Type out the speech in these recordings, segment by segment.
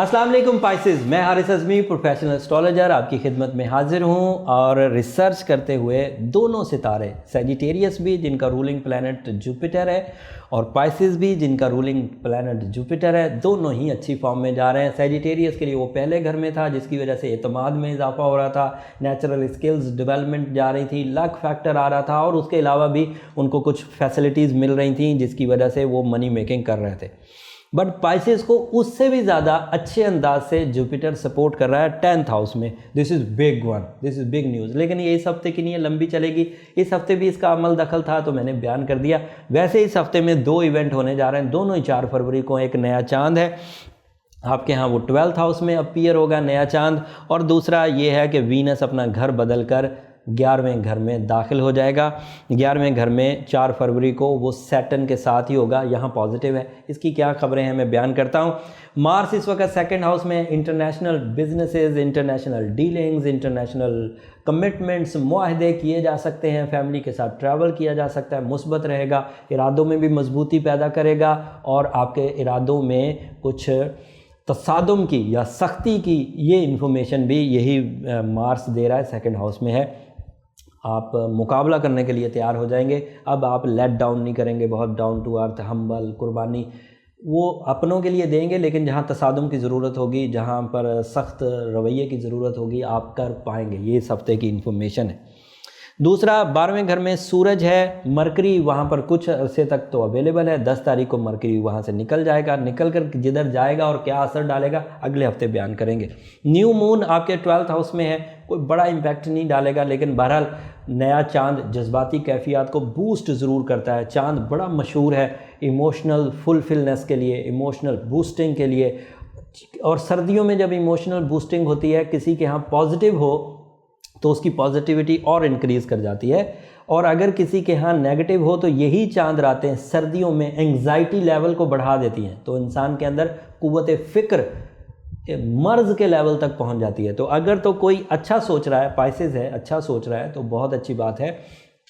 अस्सलाम वालेकुम पाइसेस, मैं हारिस अज़मी प्रोफेशनल एस्ट्रोलॉजर आपकी खिदमत में हाजिर हूँ और रिसर्च करते हुए दोनों सितारे सैजिटेरियस भी जिनका रूलिंग प्लैनेट जुपिटर है और पाइसेस भी जिनका रूलिंग प्लैनेट जुपिटर है, दोनों ही अच्छी फॉर्म में जा रहे हैं। सैजिटेरियस के लिए वो पहले घर में था जिसकी वजह से एतमाद में इजाफा हो रहा था, नेचुरल स्किल्स डेवलपमेंट जा रही थी, लक फैक्टर आ रहा था और उसके अलावा भी उनको कुछ फैसिलिटीज़ मिल रही थी जिसकी वजह से वो मनी मेकिंग कर रहे थे। बट पाइसेस को उससे भी ज़्यादा अच्छे अंदाज से जुपिटर सपोर्ट कर रहा है 10th हाउस में। This is big one, this is big news. लेकिन ये इस हफ्ते की नहीं है, लंबी चलेगी। इस हफ्ते भी इसका अमल दखल था तो मैंने बयान कर दिया। वैसे इस हफ्ते में 2 इवेंट होने जा रहे हैं, दोनों ही 4 फरवरी को। एक नया चांद है आपके यहाँ, वो 12th हाउस में अपीयर होगा नया चांद, और दूसरा ये है कि वीनस अपना घर बदल कर 11वें घर में दाखिल हो जाएगा। 11वें घर में 4 फरवरी को वो सैटर्न के साथ ही होगा। यहाँ पॉजिटिव है। इसकी क्या खबरें हैं मैं बयान करता हूँ। मार्स इस वक्त 2nd हाउस में, international businesses, international dealings, international commitments, मुआहदे किए जा सकते हैं, फैमिली के साथ ट्रैवल किया जा सकता है, मुस्बत रहेगा, इरादों में भी मजबूती पैदा करेगा और आपके इरादों में कुछ तसादुम की या सख्ती की ये इन्फॉर्मेशन भी यही मार्स दे रहा है, 2nd हाउस में है। आप मुकाबला करने के लिए तैयार हो जाएंगे। अब आप लेट डाउन नहीं करेंगे, बहुत डाउन टू अर्थ, हम्बल, कुर्बानी वो अपनों के लिए देंगे, लेकिन जहाँ तसादुम की ज़रूरत होगी, जहाँ पर सख्त रवैये की ज़रूरत होगी, आप कर पाएंगे। ये इस हफ्ते की इन्फॉर्मेशन है। दूसरा, 12वें घर में सूरज है, मरकरी वहाँ पर कुछ अरसे तक तो अवेलेबल है। 10 तारीख को मरकरी वहाँ से निकल जाएगा, निकल कर जिधर जाएगा और क्या असर डालेगा अगले हफ्ते बयान करेंगे। न्यू मून आपके 12th हाउस में है, कोई बड़ा इम्पैक्ट नहीं डालेगा, लेकिन बहरहाल नया चांद जज्बाती कैफियत को बूस्ट ज़रूर करता है। चांद बड़ा मशहूर है इमोशनल फुलफिलनेस के लिए, इमोशनल बूस्टिंग के लिए, और सर्दियों में जब इमोशनल बूस्टिंग होती है, किसी के यहाँ पॉजिटिव हो तो उसकी पॉजिटिविटी और इनक्रीज़ कर जाती है, और अगर किसी के यहाँ नेगेटिव हो तो यही चांद रातें सर्दियों में एंग्जाइटी लेवल को बढ़ा देती हैं, तो इंसान के अंदर कुव्वत फ़िक्र मर्ज़ के लेवल तक पहुंच जाती है। तो अगर तो कोई अच्छा सोच रहा है, पाइसेस है, अच्छा सोच रहा है, तो बहुत अच्छी बात है।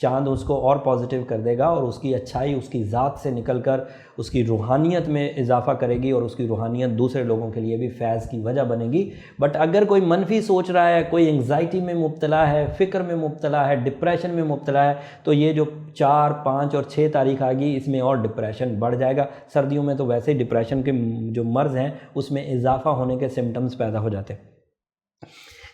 चांद उसको और पॉजिटिव कर देगा और उसकी अच्छाई उसकी ज़ात से निकलकर उसकी रूहानियत में इजाफा करेगी और उसकी रूहानियत दूसरे लोगों के लिए भी फैज़ की वजह बनेगी। बट अगर कोई मनफी सोच रहा है, कोई एंग्जाइटी में मुब्तला है, फ़िक्र में मुब्तला है, डिप्रेशन में मुब्तला है, तो ये जो 4, 5 और 6 तारीख आ गई, इसमें और डिप्रेशन बढ़ जाएगा। सर्दियों में तो वैसे ही डिप्रेशन के जो मर्ज़ हैं उसमें इजाफा होने के सिम्टम्स पैदा हो जाते हैं।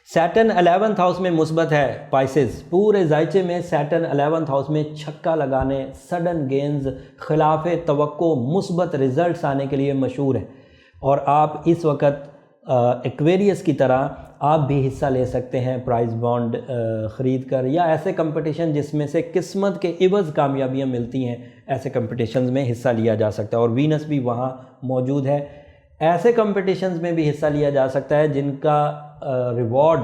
सैटर्न 11th हाउस में मुस्बत है पाइसेस, पूरे जायचे में सैटर्न 11th हाउस में छक्का लगाने, सडन गेंस, खिलाफ तवक्को, मुस्बत रिजल्ट्स आने के लिए मशहूर है। और आप इस वक्त एक्वेरियस की तरह आप भी हिस्सा ले सकते हैं प्राइज़ बॉन्ड ख़रीद कर, या ऐसे कंपटीशन जिसमें से किस्मत के इवज़ कामयाबियाँ मिलती हैं, ऐसे कंपटीशंस में हिस्सा लिया जा सकता है। और वीनस भी वहाँ मौजूद है। ऐसे कंपटीशंस में भी हिस्सा लिया जा सकता है जिनका रिवॉर्ड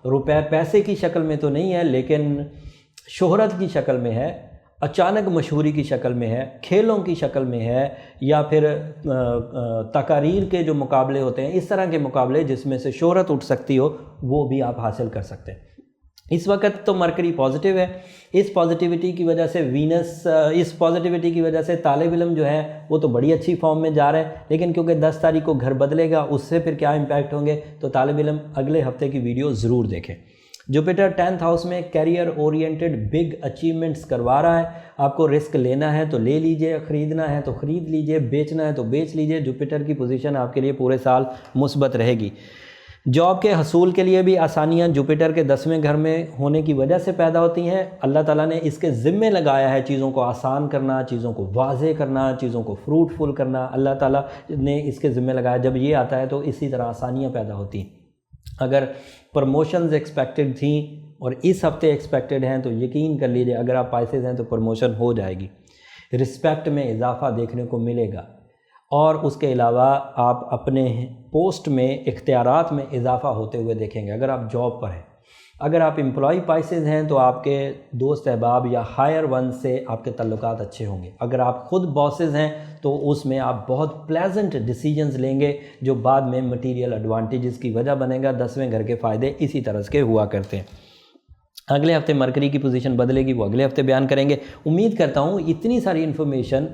रुपए पैसे की शक्ल में तो नहीं है, लेकिन शोहरत की शक्ल में है, अचानक मशहूरी की शक्ल में है, खेलों की शक्ल में है, या फिर तकारीर के जो मुकाबले होते हैं, इस तरह के मुकाबले जिसमें से शोहरत उठ सकती हो, वो भी आप हासिल कर सकते हैं। इस वक्त तो मरकरी पॉजिटिव है। इस पॉजिटिविटी की वजह से वीनस, इस पॉजिटिविटी की वजह से तालिब इल्म जो है वो तो बड़ी अच्छी फॉर्म में जा रहे हैं, लेकिन क्योंकि 10 तारीख को घर बदलेगा, उससे फिर क्या इम्पैक्ट होंगे, तो तालिब इल्म अगले हफ्ते की वीडियो ज़रूर देखें। जुपिटर 10th हाउस में कैरियर ओरिएंटेड बिग अचीवमेंट्स करवा रहा है। आपको रिस्क लेना है तो ले लीजिए, ख़रीदना है तो ख़रीद लीजिए, बेचना है तो बेच लीजिए। जुपिटर की पोजीशन आपके लिए पूरे साल मुस्बत रहेगी। जॉब के हसूल के लिए भी आसानियाँ जुपिटर के 10वें घर में होने की वजह से पैदा होती हैं। अल्लाह ताला ने इसके ज़िम्मे लगाया है चीज़ों को आसान करना, चीज़ों को वाज़े करना, चीज़ों को फ्रूटफुल करना। अल्लाह ताला ने इसके ज़िम्मे लगाया। जब ये आता है तो इसी तरह आसानियाँ पैदा होती हैं। अगर प्रमोशंस एक्सपेक्टेड थी और इस हफ्ते एक्सपेक्टेड हैं तो यकीन कर लीजिए, अगर आप पाइसेस हैं तो प्रमोशन हो जाएगी, रिस्पेक्ट में इजाफा देखने को मिलेगा, और उसके अलावा आप अपने पोस्ट में इख्तियारात में इजाफा होते हुए देखेंगे। अगर आप जॉब पर हैं, अगर आप एम्प्लॉय पाइसेस हैं तो आपके दोस्त अहबाब या हायर वन से आपके तल्लुकात अच्छे होंगे। अगर आप ख़ुद बॉसेस हैं तो उसमें आप बहुत प्लेजेंट डिसीजंस लेंगे जो बाद में मटीरियल एडवांटेजेस की वजह बनेगा। 10वें घर के फ़ायदे इसी तरह के हुआ करते हैं। अगले हफ्ते मरकरी की पोजीशन बदलेगी, वो अगले हफ्ते बयान करेंगे। उम्मीद करता हूँ इतनी सारी इन्फॉर्मेशन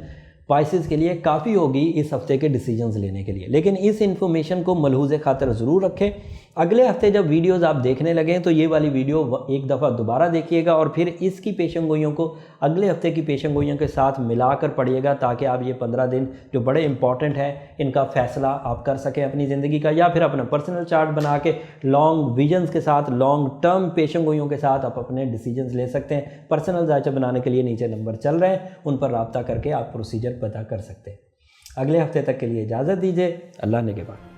पाइसेस के लिए काफ़ी होगी इस हफ्ते के डिसीजंस लेने के लिए। लेकिन इस इन्फॉर्मेशन को मलहूज़ खातिर ज़रूर रखें। अगले हफ्ते जब वीडियोस आप देखने लगें तो ये वाली वीडियो एक दफ़ा दोबारा देखिएगा और फिर इसकी पेशेंगोइयों को अगले हफ्ते की पेशेंगोइयों के साथ मिलाकर पढ़िएगा, ताकि आप ये 15 दिन जो बड़े इंपॉर्टेंट हैं इनका फ़ैसला आप कर सकें अपनी ज़िंदगी का, या फिर अपना पर्सनल चार्ट बना के लॉन्ग विजन्स के साथ, लॉन्ग टर्म पेशेंगोइयों के साथ आप अपने डिसीजंस ले सकते हैं। पर्सनल जायचा बनाने के लिए नीचे नंबर चल रहे हैं, उन पर रब्ता करके आप प्रोसीजर पता कर सकते हैं। अगले हफ्ते तक के लिए इजाज़त दीजिए। अल्लाह ने के बाद।